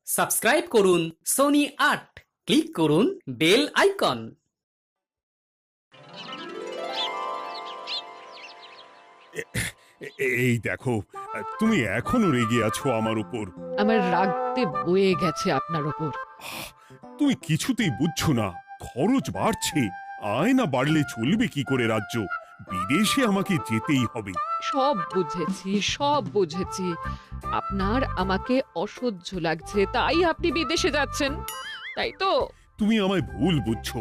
Subscribe করুন Sony ৮, click করুন bell icon. এই দেখো, তুমি এখনো রেগে আছো আমার উপর। আমার রাগতে বয়ে গেছে আপনার ওপর। তুমি কিছুতেই বুঝছো না, খরচ বাড়ছে। আয় না বাড়লে চলবে কি করে রাজ্য? বিদেশে আমাকে যেতেই হবে। সব বুঝেছি, সব বুঝেছি। আপনার আমাকে অসহ্য লাগছে, তাই আপনি বিদেশে যাচ্ছেন, তাই তো? তুমি আমায় ভুল বুঝছো।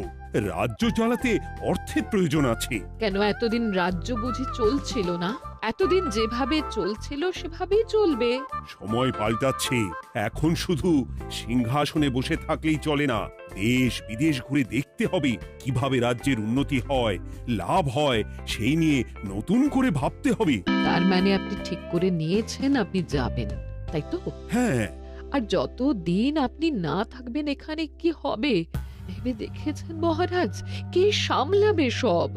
রাজ্য চালাতে অর্থের প্রয়োজন আছে। কেন এতদিন রাজ্য বুঝি চলছিল না? এতদিন যেভাবে চলছিল সেভাবেই চলবে। সময় পাল্টাচ্ছে। এখন শুধু সিংহাসনে বসে থাকলেই চলে না। দেশ বিদেশ ঘুরে দেখতে হবে কিভাবে রাজ্যের উন্নতি হয়, লাভ হয়, সেই নিয়ে নতুন করে ভাবতে হবে। তার মানে আপনি ঠিক করে নিয়েছেন আপনি যাবেন, তাই তো? হ্যাঁ। আর যতদিন আপনি না থাকবেন এখানে কি হবে ভেবে দেখেছেন মহারাজ? কে সামলাবে সব?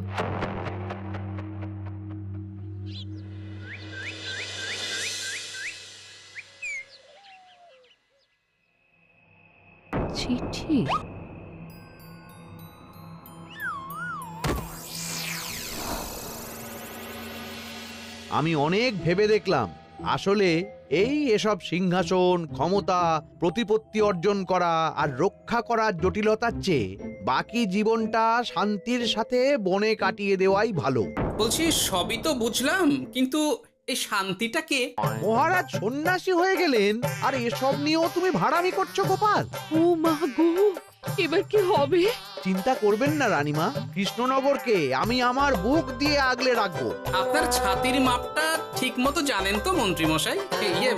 চিঠি? আমি অনেক ভেবে দেখলাম, আসলে এসব সিংহাসন, ক্ষমতা, প্রতিপত্তি অর্জন করা আর রক্ষা করার জটিলতার চেয়ে বাকি জীবনটা শান্তির সাথে বনে কাটিয়ে দেওয়াই ভালো। বলছি সবই তো বুঝলাম, কিন্তু এই শান্তিটা কে? মহারাজ সন্ন্যাসী হয়ে গেলেন আর এসব নিয়েও তুমি ভাড়ামি করছো গোপাল? ও মা গো, এবার কি হবে? চিন্তা করবেন না রানীমা, কৃষ্ণনগরকে আমি আমার বুক দিয়ে আগলে রাখবো। আপনার ছাতির মাপটা ঠিক মতো জানেন তো মন্ত্রী মশাই?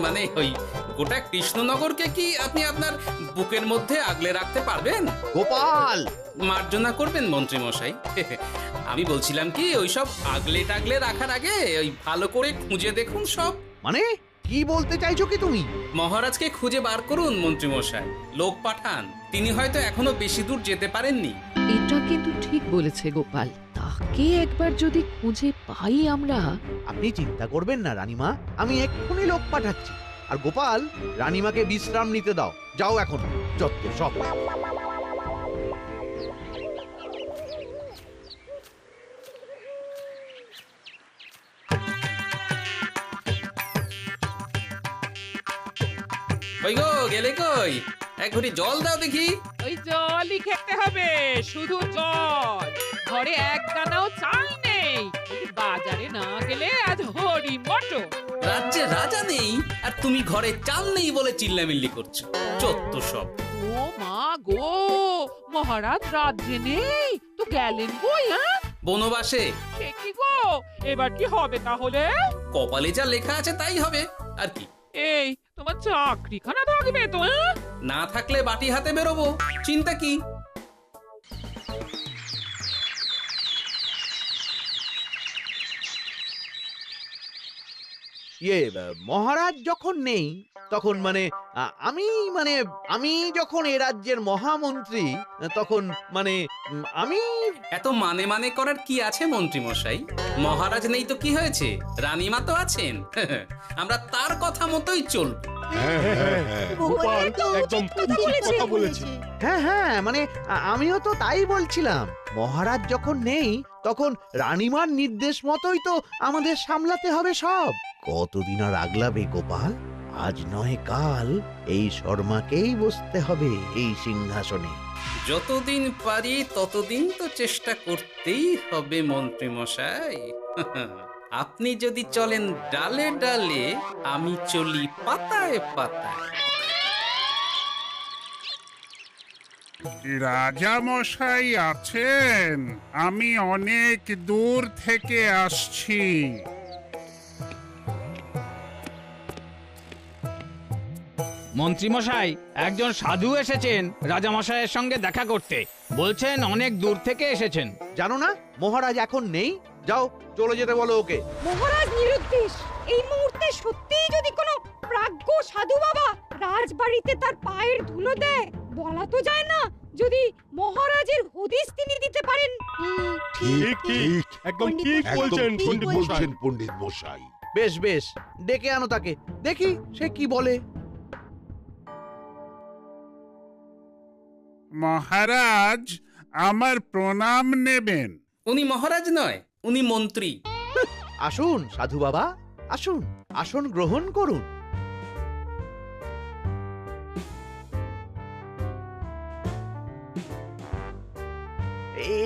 মানে ওই গোটা কৃষ্ণনগরকে কি আপনি আপনার বুকের মধ্যে আগলে রাখতে পারবেন? গোপাল! মার্জনা করবেন মন্ত্রী মশাই। আমি বলছিলাম কি, ওইসব আগলে টাগলে রাখার আগে ওই ভালো করে খুঁজে দেখুন সব। মানে কি বলতে চাইছো কি তুমি? মহারাজকে খুঁজে বার করুন মন্ত্রী মশাই, লোক পাঠান। তিনি হয়তো এখনো বেশি দূর যেতে পারেননি। এটা কিন্তু ঠিক বলেছে গোপাল, তাকে একবার যদি খুঁজে পাই আমরা। আপনি চিন্তা করবেন না রানীমা, আমি এক্ষুনি লোক পাঠাচ্ছি। আর গোপাল, রানীমাকে বিশ্রাম নিতে দাও। যাও এখন, যত সব। কই গো, গেলে কই? এক ঘটি জল দাও দেখি। ওই জলই খেতে হবে, শুধু জল। ঘরে এক দানাও চাল নেই। বাজারে না গেলে আজ হরি মটর। রাজ্যে রাজা নেই আর তুমি ঘরে চাল নেই বলে চিল্লামিল্লি করছো। চত্ব সব। ও মা গো, মহারাজ রাজ্যে নেই তো গেলেন কই? বনবাসে। সে কি গো, এবার কি হবে তাহলে? কপালে যা লেখা আছে তাই হবে, আর কি। এই তোমার চাকরিখানা থাকবে তো? না থাকলে বাটি হাতে বেরোবো, চিন্তা কি? মহারাজ যখন নেই তখন আমি যখন এ রাজ্যের মহামন্ত্রী, তখন আমি এত মানে করার কি আছে মন্ত্রী মশাই? মহারাজ নেই তো কি হয়েছে, রানীমা তো আছেন। আমরা তার কথা মতোই চলবো। গোপাল একদম উচিত কথা বলেছে। হ্যাঁ, আমিও তো তাই বলছিলাম। মহারাজ যখন নেই তখন রানীমার নির্দেশ মতোই তো আমাদের সামলাতে হবে সব। কতদিন আর আগলাবে গোপাল? আজ নয় কাল এই শর্মাকেই বসতে হবে এই সিংহাসনে। যতদিন পারি ততদিন তো চেষ্টা করতেই হবে মন্ত্রী মশাই। আপনি যদি চলেন ডালে ডালে, আমি চলি পাতায় পাতায়। রাজা মশাই আছেন? আমি অনেক দূর থেকে আসছি। মন্ত্রীমশাই, একজন সাধু এসেছেন রাজামশাইয়ের সঙ্গে দেখা করতে। বলছেন অনেক দূর থেকে এসেছেন। জানো না মহারাজ এখন নেই? যাও, চলে যেতে বলো ওকে। মহারাজ নিরুদ্দেশ। এই মুহূর্তে সত্যিই যদি কোনো প্রাজ্ঞ সাধু বাবা রাজবাড়িতে তার পায়ের ধুলো দেয়, বলা তো যায় না যদি মহারাজের হদিস তিনি দিতে পারেন। ঠিক ঠিক, একদম ঠিক বলছেন পণ্ডিত মশাই। বেশ, ডেকে আনো তাকে, দেখি সে কি বলে। মহারাজ আমার প্রণাম নেবেন। উনি মহারাজ নয়, উনি মন্ত্রী। আসুন সাধু বাবা, আসুন, আসন গ্রহণ করুন।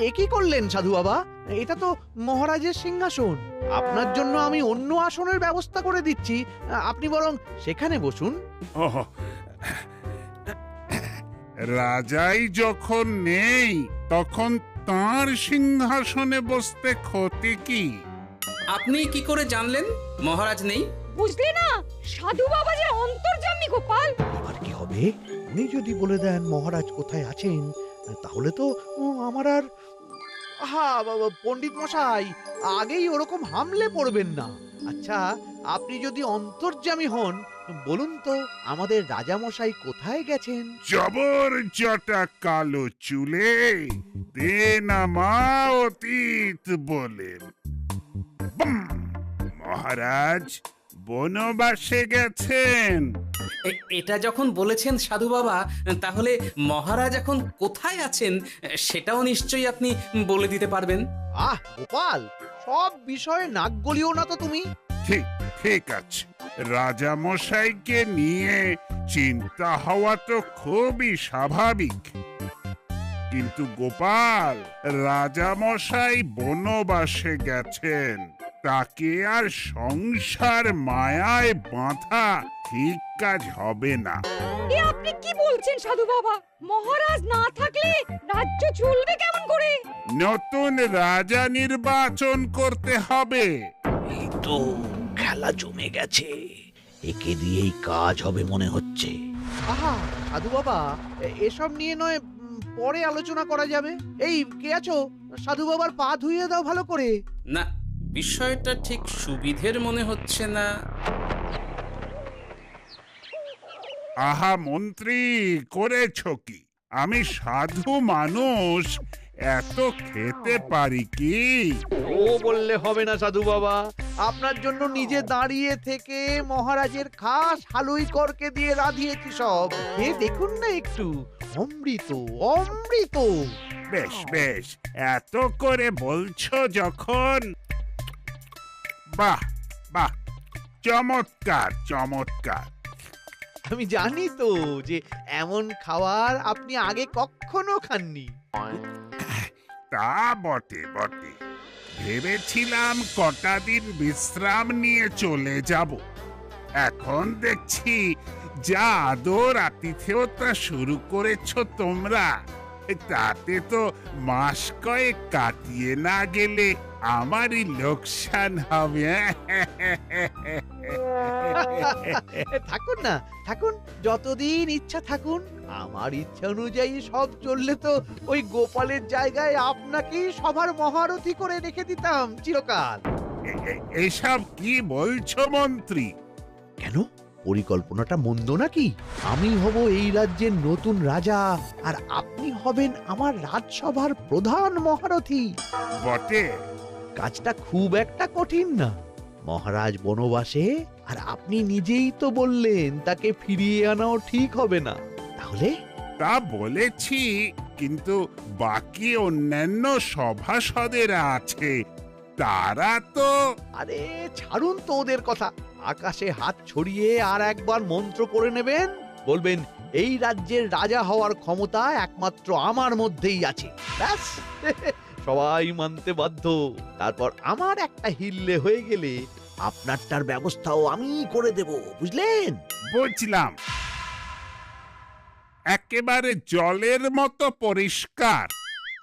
এ কি করলেন সাধু বাবা? এটা তো মহারাজের সিংহাসন। আপনার জন্য আমি অন্য আসনের ব্যবস্থা করে দিচ্ছি, আপনি বরং সেখানে বসুন। ওহ, রাজাই যখন নেই তখন তাঁর সিংহাসনে বসতে ক্ষতি কি? আপনি কি করে জানলেন মহারাজ নেই? বুঝলি না, সাধু বাবা যে অন্তর্যামী গোপাল। এবার কি হবে? উনি যদি বলে দেন মহারাজ কোথায় আছেন, তাহলে তো আমার আর পণ্ডিত মশাই, আগেই ওরকম হামলে পড়বেন না। আচ্ছা, আপনি যদি অন্তর্যামী হন, বলুন তো আমাদের রাজা মশাই কোথায় গেছেন? জবর জটা কালো চুলে দেনামা অতীত বলেন। বুম! মহারাজ বনবাসে গেছেন। এটা যখন বলেছেন সাধু বাবা, তাহলে মহারাজ এখন কোথায় আছেন সেটাও নিশ্চয়ই আপনি বলে দিতে পারবেন। আহ গোপাল, সব বিষয়ে নাক গলিও না তো তুমি। ঠিক ঠিক আছে, রাজা মশাইকে নিয়ে চিন্তা হওয়া তো খুবই স্বাভাবিক, কিন্তু গোপাল, রাজা মশাই বনবাসে গেছেন, তাকে আর সংসার মায়ায় বাঁধা ঠিক কাজ হবে না। এ আপনি কি বলছেন সাধু বাবা? মহারাজ না থাকলে রাজ্য চলবে কেমন করে? নতুন রাজা নির্বাচন করতে হবে। এই তো খেলা জমে গেছে, একে দিয়েই কাজ হবে মনে হচ্ছে। আহা সাধু বাবা, এসব নিয়ে নয় পরে আলোচনা করা যাবে। এই কে আছো? সাধু বাবার পা ধুইয়ে দাও ভালো করে। না, বিষয়টা ঠিক সুবিধের মনে হচ্ছে না। আহা মন্ত্রী, করেছ কি? আমি সাধু মানুষ, এত খেতে পারি কি? ও বললে হবে না সাধু বাবা, আপনার জন্য নিজে দাঁড়িয়ে থেকে মহারাজের খাস হালুই করকে দিয়ে রাঁধিয়েছি সব। এ দেখুন না একটু, অমৃত অমৃত। বেশ বেশ, এত করে বলছো যখন, বাহ বাহ, চমৎকার চমৎকার। আমি জানি তো যে এমন খাবার আপনি আগে কখনো খাননি। তা বটে বটে, ভেবেছিলাম কটা দিন বিশ্রাম নিয়ে চলে যাব। এখন দেখছি যা আদর আতিথেয়তা শুরু করেছো তোমরা, তাতে তো মাস কয়েক কাটিয়ে না গেলে আমারই লোকসান হবে। থাকুন না, থাকুন, যতদিন ইচ্ছা থাকুন। আমার ইচ্ছা অনুযায়ী সব চললে তো ওই গোপালের জায়গায় আপনাকেই সবার মহারথী করে রেখে দিতাম চিরকাল। এসব কি বলছো মন্ত্রী? কেন, পরিকল্পনাটা মন্দ নাকি? আমি হব এই রাজ্যের নতুন রাজা, আর আপনি হবেন আমার রাজসভার প্রধান মহারথী। বটে, কাজটা খুব একটা কঠিন না। মহারাজ বনবাসে, আর আপনি নিজেই তো বললেন তাকে ফিরিয়ে আনাও ঠিক হবে না। তাহলে তা বলেছি, কিন্তু বাকি অন্যান্য সভাসদেরা আছে, তারা তো। আরে ছাড়ুন তো ওদের কথা। আকাশে হাত ছড়িয়ে আর একবার মন্ত্র পড়ে নেবেন, বলবেন এই রাজ্যের রাজা হওয়ার ক্ষমতা একমাত্র আমার মধ্যেই আছে। ব্যাস, সবাই মানতে বাধ্য। তারপর আমার একটা হিল্লে হয়ে গেলে আপনারটার ব্যবস্থাও আমি করে দেব, বুঝলেন? বুঝলাম, একেবারে জলের মতো পরিষ্কার।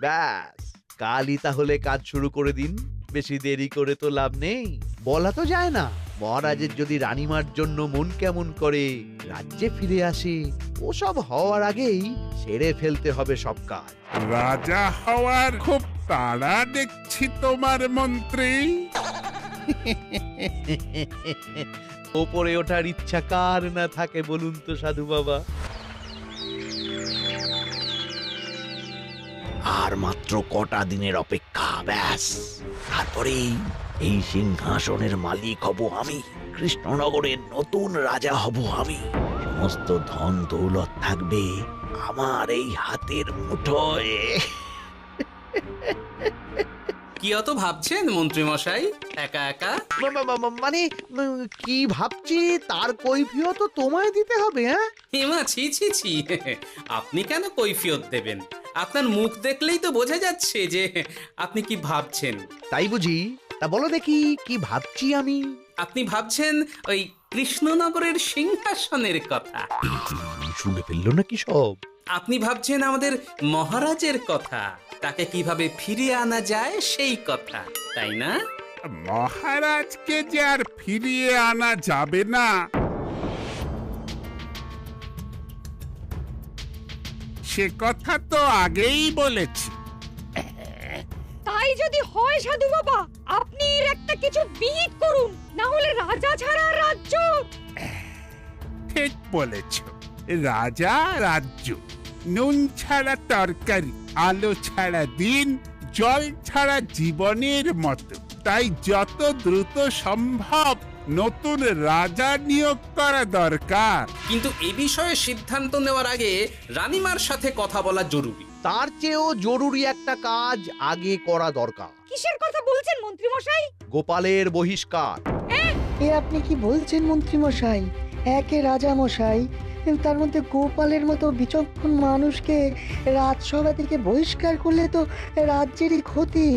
ব্যাস, কালই তাহলে কাজ শুরু করে দিন। বেশি দেরি করে তো লাভ নেই। বলা তো যায় না, মহারাজের যদি রানীমার জন্য মন কেমন করে, রাজ্যে ফিরে আসে, ওসব হওয়ার আগেই সেরে ফেলতে হবে সব কাজ। রাজা হওয়ার খুব তাড়া দেখছি তোমার মন্ত্রী। ওপরে ওঠার ইচ্ছা কার না থাকে বলুন তো সাধু বাবা? আর মাত্র কটা দিনের অপেক্ষা, ব্যাস, তারপরেই এই সিংহাসনের মালিক হব আমি, কৃষ্ণনগরের নতুন রাজা হব আমি। সমস্ত ধন দৌলত থাকবে আমার এই হাতের মুঠোয়। কি অত ভাবছেন মন্ত্রী মশাই একা একা? মানে কি ভাবছি তার কৈফিয়ত তো তোমায় দিতে হবে। হ্যাঁ হিমা, ছি ছি ছি, আপনি কেন কৈফিয়ত দেবেন? আপনার মুখ দেখলেই তো বোঝা যাচ্ছে যে আপনি কি ভাবছেন। তাই বুঝি? তা বলো দেখি কি ভাবছি আমি। আপনি ভাবছেন ওই কৃষ্ণনগরের সিংহাসনের কথা। শুনে ফেললো নাকি সব? আপনি ভাবছেন আমাদের মহারাজের কথা, তাকে কিভাবে ফিরিয়ে আনা যায় সেই কথা, তাই না? মহারাজকে যে আর ফিরিয়ে আনা যাবে না, সে কথা তো আগেই বলেছি। তাই যদি হয় সাধু বাবা, আপনি এর একটা কিছু বিহিত করুন, না হলে রাজা ছাড়া রাজ্য। ঠিক বলেছ, রাজা রাজ্য, নুন ছাড়া তরকারি, আলো ছাড়া দিন, জল ছাড়া জীবনের মতো। তাই যত দ্রুত সম্ভব নতুন রাজা নিয়োগ করা দরকার। কিন্তু এ বিষয়ে সিদ্ধান্ত নেওয়ার আগে রানীমার সাথে কথা বলা জরুরি। তার চেয়েও জরুরি একটা কাজ আগে করা দরকার। কিসের কথা বলছেন মন্ত্রী মশাই? গোপালের বহিষ্কার। এ আপনি কি বলছেন মন্ত্রী মশাই? একে রাজা মশাই, তার মধ্যে গোপালের মতো বিচক্ষণ মানুষকে রাজসভা থেকে বহিষ্কার করলে তো রাজ্যেরই ক্ষতি।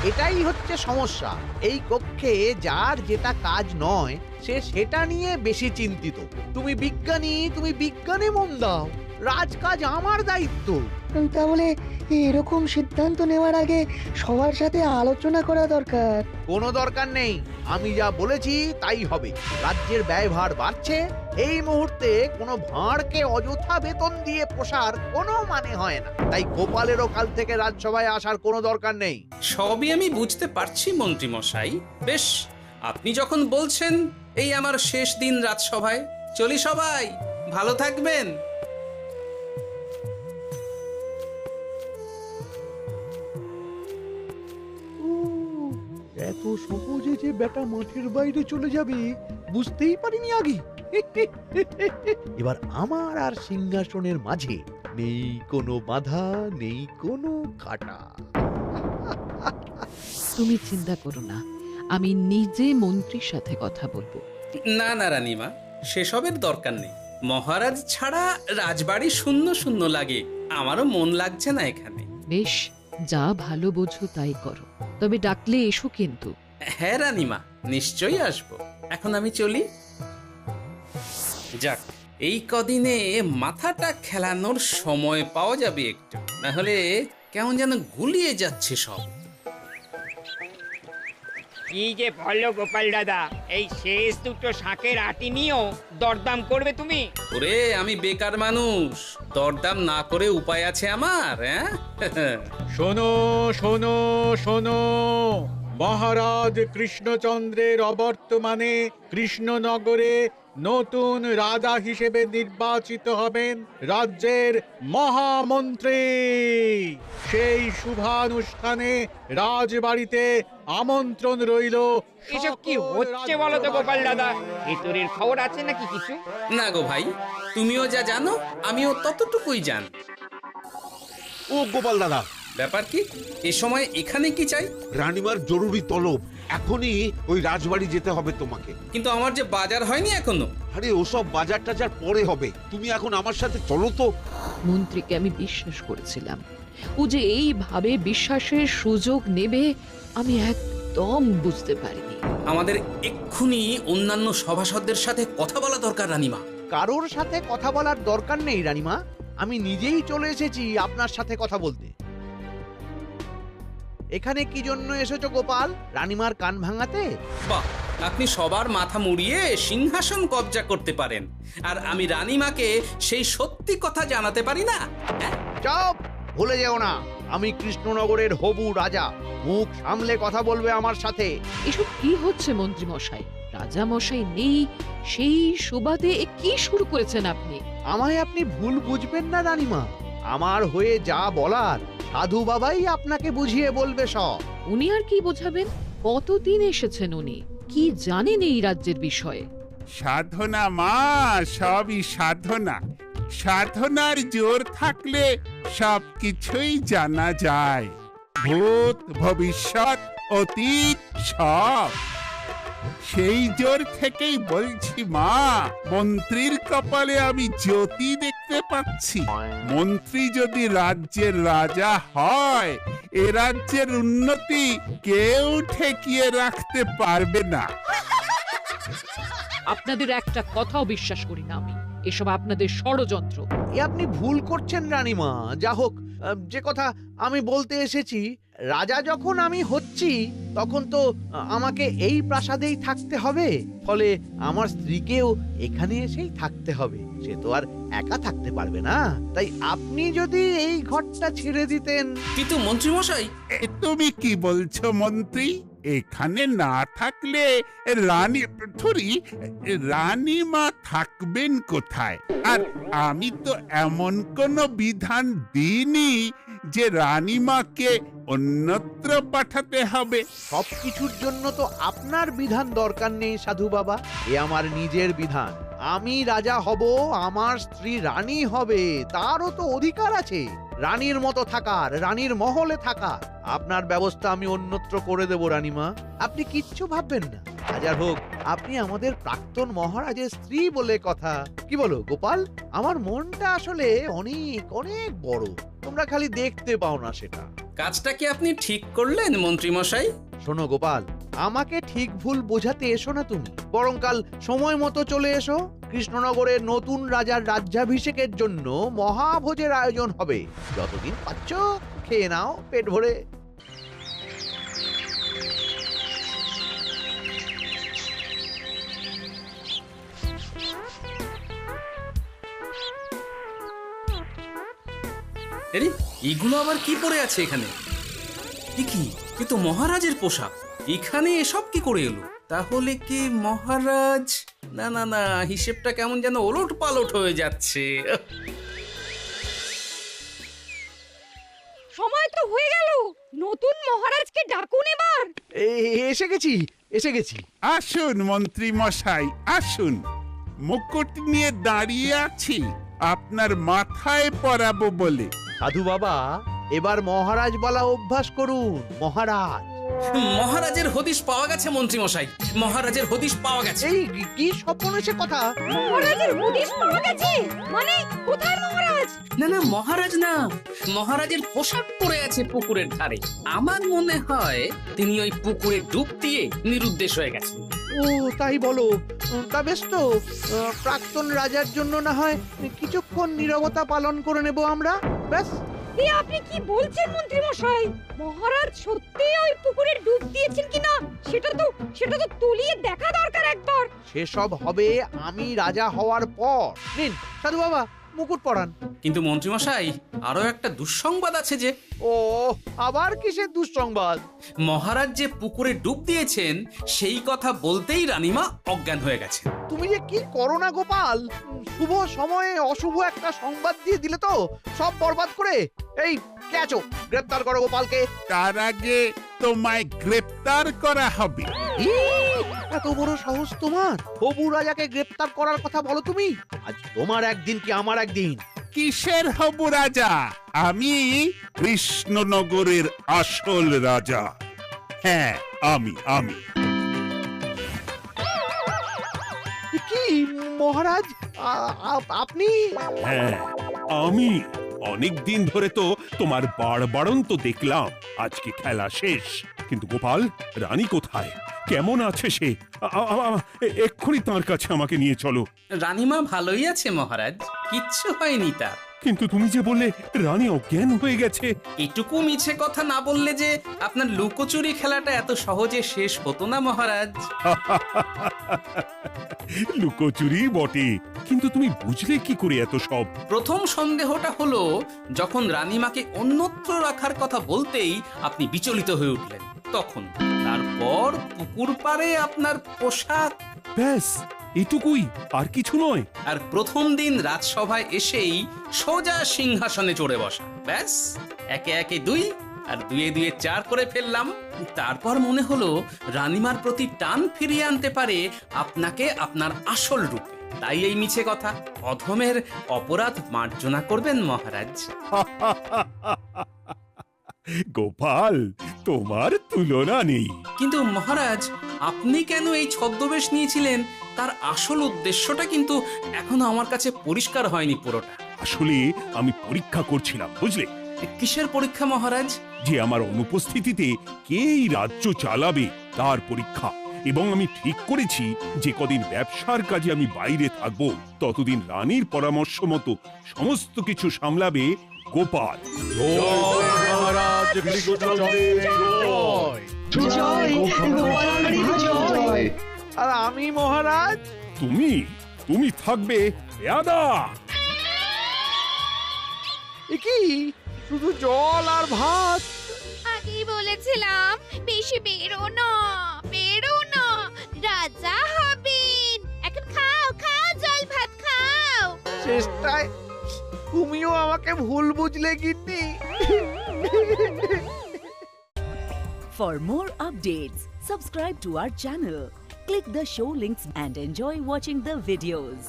এটাই হচ্ছে সমস্যা। এই কক্ষে যার যেটা কাজ নয় সে সেটা নিয়ে বেশি চিন্তিত। তুমি বিজ্ঞানী, তুমি বিজ্ঞানে মন দাও, রাজকাজ আমার দায়িত্ব। তাহলে এরকম সিদ্ধান্ত নেওয়ার আগে সবার সাথে আলোচনা করা দরকার। কোনো দরকার নেই, আমি যা বলেছি তাই হবে। রাজ্যের ব্যয়ভার বাড়ছে, এই মুহূর্তে কোনো ভাঁড়কে অযথা বেতন দিয়ে পোষার কোনো মানে হয় না। তাই গোপালেরও কাল থেকে রাজসভায় আসার কোনো দরকার নেই। সবই আমি বুঝতে পারছি মন্ত্রী মশাই। বেশ, আপনি যখন বলছেন, এই আমার শেষ দিন রাজসভায়, চলি সবাই, ভালো থাকবেন। এত সহজে যে বেটা মাঠের বাইরে চলে যাবে বুঝতেই পারিনি আগে। এবার আমার আর সিংহাসনের মাঝে নেই কোনো বাধা, নেই কোনো কাটা। তুমি চিন্তা করো না, আমি নিজে মন্ত্রীর সাথে কথা বলবো। না না রানীমা, সেসবের দরকার নেই। মহারাজ ছাড়া রাজবাড়ি শূন্য শূন্য লাগে, আমারও মন লাগছে না এখানে। বেশ, যা ভালো বোঝো তাই করো, তবে ডাকলে এসো কিন্তু। হ্যাঁ রানীমা, নিশ্চয়ই আসবো। এখন আমি চলি। যাক, এই কদিনে মাথাটা খেলানোর সময় পাওয়া যাবে একটু, না হলে কেমন যেন গুলিয়ে যাচ্ছে সব। কি যে বলো গোপাল দাদা, এই শেষ দুটো শাঁখের আটি নিয়েও দরদাম করবে তুমি? ওরে, আমি বেকার মানুষ, দরদাম না করে উপায় আছে আমার? হ্যাঁ শোনো শোনো শোনো, মহারাজ কৃষ্ণচন্দ্রের অবর্তমানে কৃষ্ণনগরে নতুন রাজা হিসেবে নির্বাচিত হবেন রাজ্যের মহামন্ত্রী। সেই শুভানুষ্ঠানে রাজবাড়িতে আমন্ত্রণ রইল। এসব কি হচ্ছে বলো তো গোপাল দাদা? ভেতরের খবর আছে নাকি কিছু? না গো ভাই, তুমিও যা জানো আমিও ততটুকুই জানি। ও গোপাল দাদা, ব্যাপার কি? এ সময় এখানে কি চাই? রানীমার জরুরি তলব, এখনই ওই রাজবাড়ি যেতে হবে তোমাকে। কিন্তু আমার যে বাজার হয়নি এখনো। আরে ওসব বাজার টাজার পরে হবে, তুমি এখন আমার সাথে চলো তো। মন্ত্রীকে আমি বিশ্বাস করেছিলাম, ও যে এইভাবে বিশ্বাসের সুযোগ নেবে আমি একদম বুঝতে পারিনি। আমাদের এক্ষুনি অন্যান্য সভাসদদের সাথে কথা বলা দরকার রানীমা। কারোর সাথে কথা বলার দরকার নেই রানীমা, আমি নিজেই চলে এসেছি আপনার সাথে কথা বলতে। এখানে কি জন্য এসেছো গোপাল? রানীমার কান ভাঙাতে? বাহ, আপনি সবার মাথা মুড়িয়ে সিংহাসন কবজা করতে পারেন, আর আমি রানীমাকে সেই সত্যি কথা জানাতে পারি না? চুপ! ভুলে যেও না, আমি কৃষ্ণনগরের হবু রাজা। মুখ সামলে কথা বলবে আমার সাথে। এসব কি হচ্ছে মন্ত্রী মশাই? রাজা মশাই নেই, সেই সুবাদে এ কি শুরু করেছেন আপনি? আমায় আপনি ভুল বুঝবেন না রানীমা, আমার হয়ে যা বলার সাধু বাবাই আপনাকে বুঝিয়ে বলবে সব। উনি আর কি বোঝাবেন? কতদিন এসেছেন উনি, কি জানেন এই রাজ্যের বিষয়ে? সাধনা মা, সবই সাধনা। সাধনার জোর থাকলে সবকিছুই জানা যায়, ভূত ভবিষ্যৎ অতীত সব। সেই জোর থেকেই বলছি মা, মন্ত্রীর কপালে আমি জ্যোতি দেখতে পাচ্ছি। মন্ত্রী যদি রাজ্যের রাজা হয়, এ রাজ্যের উন্নতি কেউ ঠেকিয়ে রাখতে পারবে না। আপনাদের একটা কথাও বিশ্বাস করি না আমি, এসব আপনাদের ষড়যন্ত্র। এ আপনি ভুল করছেন রানীমা। যা হোক, যে কথা আমি বলতে এসেছি, রাজা যখন আমি হচ্ছি তখন তো আমাকে এই প্রাসাদেই থাকতে হবে, ফলে আমার স্ত্রীকেও এখানে এসেই থাকতে হবে। সে তো আর একা থাকতে পারবে না, তাই আপনি যদি এই ঘরটা ছেড়ে দিতেন। কিন্তু মন্ত্রীমশাই, তুমি কি বলছো মন্ত্রী? এখানে না থাকলে রানীমা থাকবেন কোথায়? আর আমি তো এমন কোনো বিধান দিইনি যে রানীমাকে অন্যত্র পাঠাতে হবে। সবকিছুর জন্য তো আপনার বিধান দরকার নেই সাধু বাবা, এ আমার নিজের বিধান। আমি রাজা হব, আমার স্ত্রী রানী হবে, তারও তো অধিকার আছে রানীর মতো থাকার, রানীর মহলে থাকার। আপনার ব্যবস্থা আমি অন্যত্র করে দেব রানীমা, আপনি কিচ্ছু ভাববেন না। হাজার হোক আপনি আমাদের প্রাক্তন মহারাজের স্ত্রী বলে কথা। কি বলো গোপাল? আমার মনটা আসলে অনেক অনেক বড়, তোমরা খালি দেখতে পাও না সেটা। কাজটা কি আপনি ঠিক করলেন মন্ত্রীমশাই? শোনো গোপাল, আমাকে ঠিক ভুল বোঝাতে এসো না তুমি, বরং কাল সময় মতো চলে এসো। কৃষ্ণনগরের নতুন রাজার রাজ্যাভিষেকের জন্য মহাভোজের আয়োজন হবে। যতদিন পাচ্ছ খেয়ে নাও পেট ভরে। আরে এগুলো আবার কি পরে আছে এখানে? কি এ তো মহারাজের পোশাক, এখানে এসব কি করে এলো? তাহলে কি মহারাজ? না না না, হিসেবটা কেমন যেন ওলট পালট হয়ে যাচ্ছে। সময় তো হয়ে গেল, নতুন মহারাজকে ডাকুন এবার। এসে গেছি, এসে গেছি। আসুন মন্ত্রী মশাই, আসুন। মুকুট নিয়ে দাঁড়িয়ে আছি আপনার মাথায় পরাবো বলে। সাধু বাবা, এবার মহারাজ বলা অভ্যাস করুন। মহারাজ। মহারাজের হদিশ পাওয়া গেছে মন্ত্রীমশাই, মহারাজের হদিশ পাওয়া গেছে। এই কি সর্বনাশে কথা! মহারাজের হদিশ পাওয়া গেছে মানে? কোথায় মহারাজ? না না, মহারাজ না, মহারাজের পোশাক পরে আছে পুকুরের ধারে। আমার মনে হয় তিনি ওই পুকুরে ডুব দিয়ে নিরুদ্দেশ হয়ে গেছেন। ও তাই বলো? তা বেশ তো, প্রাক্তন রাজার জন্য না হয় কিছুক্ষণ নীরবতা পালন করে নেব আমরা, ব্যাস। এ আপনি কি বলছেন মন্ত্রী মশাই? মহারাজ সত্যি ওই পুকুরে ডুব দিয়েছেন কিনা সেটা তো তলিয়ে দেখা দরকার একবার। সেসব হবে আমি রাজা হওয়ার পর। নিন সাধু বাবা, মুকুট পরান। কিন্তু মন্ত্রীমশাই, আরো একটা দুঃসংবাদ আছে যে। ও আবার কিসের দুঃসংবাদ? মহারাজ যে পুকুরে ডুব দিয়েছেন সেই কথা বলতেই রানীমা অজ্ঞান হয়ে গেছে। তুমি যে কি করো না গোপাল, শুভ সময়ে অশুভ একটা সংবাদ দিয়ে দিলে তো সব বরবাদ করে। এই কে আছো? গ্রেপ্তার করো গোপালকে। তার আগে তোমায় গ্রেপ্তার করা হবে। এত বড় সাহস তোমার? হবু রাজাকে গ্রেপ্তার করার কথা বলো তুমি? আজ তোমার একদিন কি আমার একদিন। কিসের হব রাজা? আমি কৃষ্ণনগরের আসল রাজা। হ্যাঁ, আমি। কি মহারাজ, আপনি? হ্যাঁ, আমি। অনেক দিন ধরে তো তোমার বাড়বাড়ন্ত দেখলাম, আজকে খেলা শেষ। কিন্তু গোপাল, রানী কোথায়? কেমন আছে সে? এক্ষুনি তার কাছে আমাকে নিয়ে চলো। রানীমা ভালোই আছে মহারাজ, কিচ্ছু হয়নি তার। কিন্তু তুমি যে বললে রানী অজ্ঞান হয়ে গেছে। এটুকু মিছে কথা না বললে যে আপনার লুকোচুরি খেলাটা এত সহজে শেষ হতো না মহারাজ। লুকোচুরি বটে, কিন্তু তুমি বুঝলে কি করে এত সব? প্রথম সন্দেহটা হলো যখন রানীমাকে অন্যত্র রাখার কথা বলতেই আপনি বিচলিত হয়ে উঠলেন, তখন। তারপর পুকুর পাড়ে আপনার পোশাক, ব্যাস এটুকুই, আর কিছু নয়। আর প্রথম দিন রাজসভায় এসেই সোজা সিংহাসনে চড়ে বসা, ব্যাস। একে একে 2, আর দুয়ে দুয়ে 4 করে ফেললাম। তারপর মনে হলো রানীমার প্রতি টান ফিরিয়ে আনতে পারে আপনাকে আপনার আসল রূপে। তাই এই মিছে কথা। অধমের অপরাধ মার্জনা করবেন মহারাজ। গোপাল, তোমার তুলনা নেই। কিন্তু মহারাজ, আপনি কেন এই ছদ্মবেশ নিয়েছিলেন তার আসল উদ্দেশ্যটা কিন্তু এখনো আমার কাছে পরিষ্কার হয়নি পুরোটা। আসলে আমি পরীক্ষা করছিলাম, বুঝলে? কিসের পরীক্ষা মহারাজ? যে আমার অনুপস্থিতিতে কেই রাজ্য চালাবে তার পরীক্ষা। এবং আমি ঠিক করেছি যে কদিন ব্যবসার কাজে আমি বাইরে থাকব, ততদিন রানীর পরামর্শ মতো সমস্ত কিছু সামলাবে গোপাল। আর আমি মহারাজ? তুমি থাকবে পেয়াদা। এ কি শুধু জল আর ভাত? আগেই বলেছিলাম বেশি বেরো না, রাজা হবেন। এখন খাও খাও, জল ভাত খাও। চেষ্টায় তুমিও আমাকে ভুল বুঝলে গিন্নি। For more updates, subscribe to our channel, click the show links and enjoy watching the videos.